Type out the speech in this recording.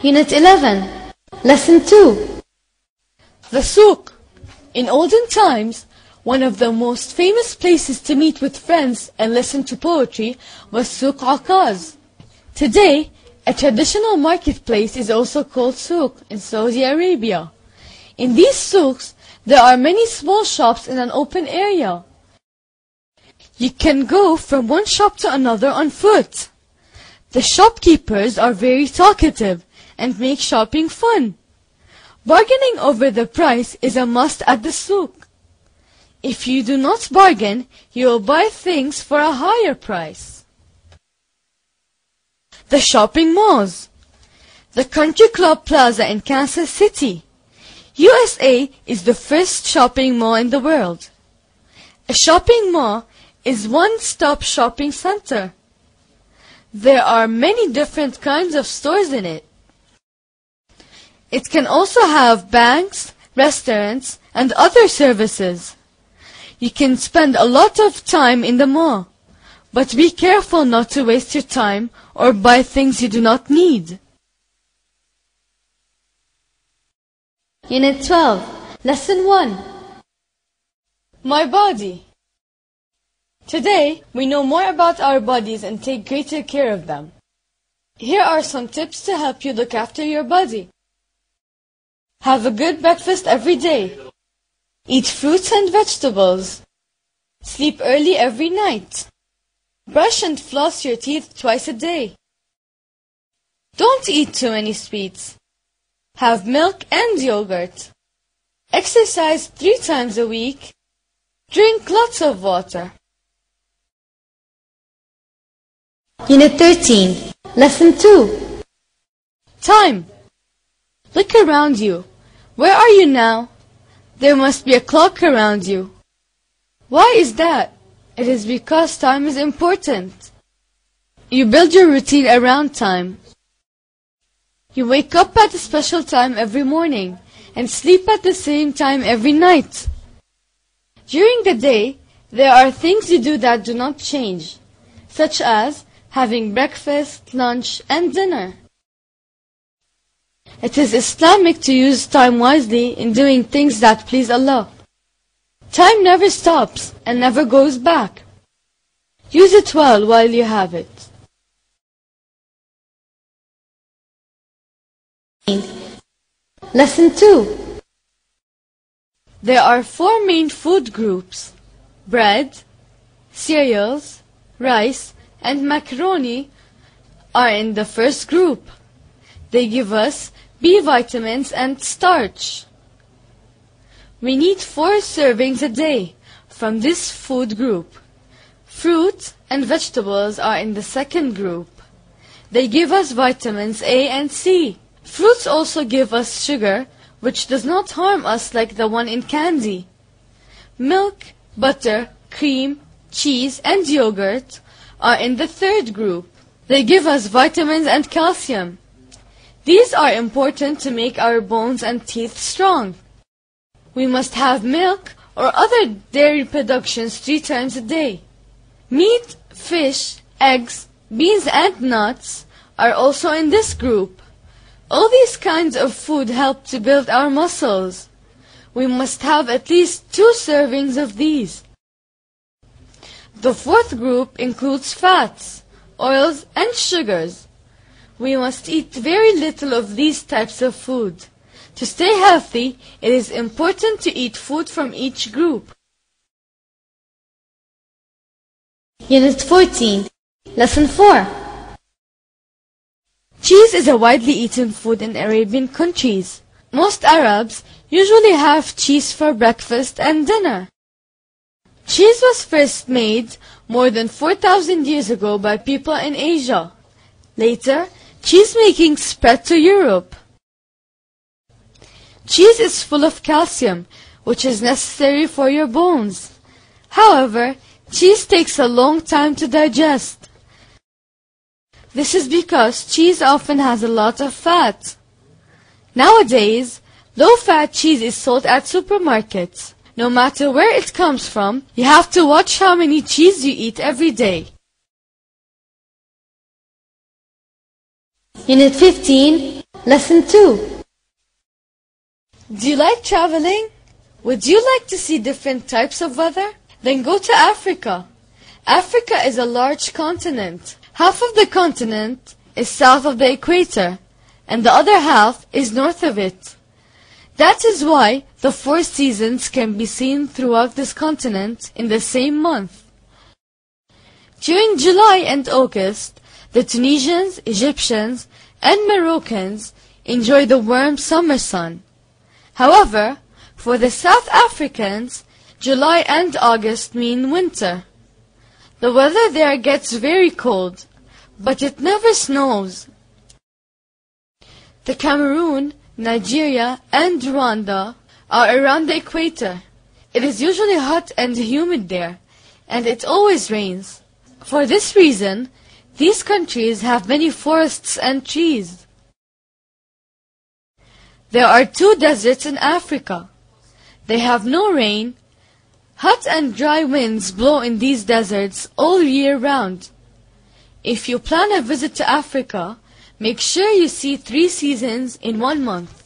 Unit 11. Lesson 2. The souk. In olden times, one of the most famous places to meet with friends and listen to poetry was Souk Akaz. Today, a traditional marketplace is also called souk in Saudi Arabia. In these souks, there are many small shops in an open area. You can go from one shop to another on foot. The shopkeepers are very talkative and make shopping fun. Bargaining over the price is a must at the souk. If you do not bargain, you will buy things for a higher price. The shopping malls. The Country Club Plaza in Kansas City, USA is the first shopping mall in the world. A shopping mall is one-stop shopping center. There are many different kinds of stores in it. It can also have banks, restaurants, and other services. You can spend a lot of time in the mall, but be careful not to waste your time or buy things you do not need. Unit 12. Lesson 1. My body. Today, we know more about our bodies and take greater care of them. Here are some tips to help you look after your body. Have a good breakfast every day. Eat fruits and vegetables. Sleep early every night. Brush and floss your teeth twice a day. Don't eat too many sweets. Have milk and yogurt. Exercise 3 times a week. Drink lots of water. Unit 13. Lesson 2. Time. Look around you. Where are you now? There must be a clock around you. Why is that? It is because time is important. You build your routine around time. You wake up at a special time every morning and sleep at the same time every night. During the day, there are things you do that do not change, such as having breakfast, lunch, and dinner. It is Islamic to use time wisely in doing things that please Allah. Time never stops and never goes back. Use it well while you have it. Lesson 2. There are 4 main food groups: bread, cereals, rice, and macaroni are in the first group. They give us B vitamins and starch. We need 4 servings a day from this food group. Fruit and vegetables are in the second group. They give us vitamins A and C. Fruits also give us sugar, which does not harm us like the one in candy. Milk, butter, cream, cheese, and yogurt are in the third group. They give us vitamins and calcium. These are important to make our bones and teeth strong. We must have milk or other dairy productions 3 times a day. Meat, fish, eggs, beans, and nuts are also in this group. All these kinds of food help to build our muscles. We must have at least 2 servings of these. The fourth group includes fats, oils, and sugars. We must eat very little of these types of food. To stay healthy, it is important to eat food from each group. Unit 14. Lesson 4. Cheese is a widely eaten food in Arabian countries. Most Arabs usually have cheese for breakfast and dinner. Cheese was first made more than 4,000 years ago by people in Asia. Later, cheese making spread to Europe. Cheese is full of calcium, which is necessary for your bones. However, cheese takes a long time to digest. This is because cheese often has a lot of fat. Nowadays, low-fat cheese is sold at supermarkets. No matter where it comes from, you have to watch how many cheese you eat every day. Unit 15. Lesson 2. Do you like traveling? Would you like to see different types of weather? Then go to Africa. Africa is a large continent. Half of the continent is south of the equator, and the other half is north of it. That is why the 4 seasons can be seen throughout this continent in the same month. During July and August, the Tunisians, Egyptians, and Moroccans enjoy the warm summer sun. However, for the South Africans, July and August mean winter. The weather there gets very cold, but it never snows. The Cameroon, Nigeria, and Rwanda are around the equator. It is usually hot and humid there, and it always rains. For this reason, these countries have many forests and trees. There are 2 deserts in Africa. They have no rain. Hot and dry winds blow in these deserts all year round. If you plan a visit to Africa, make sure you see 3 seasons in 1 month.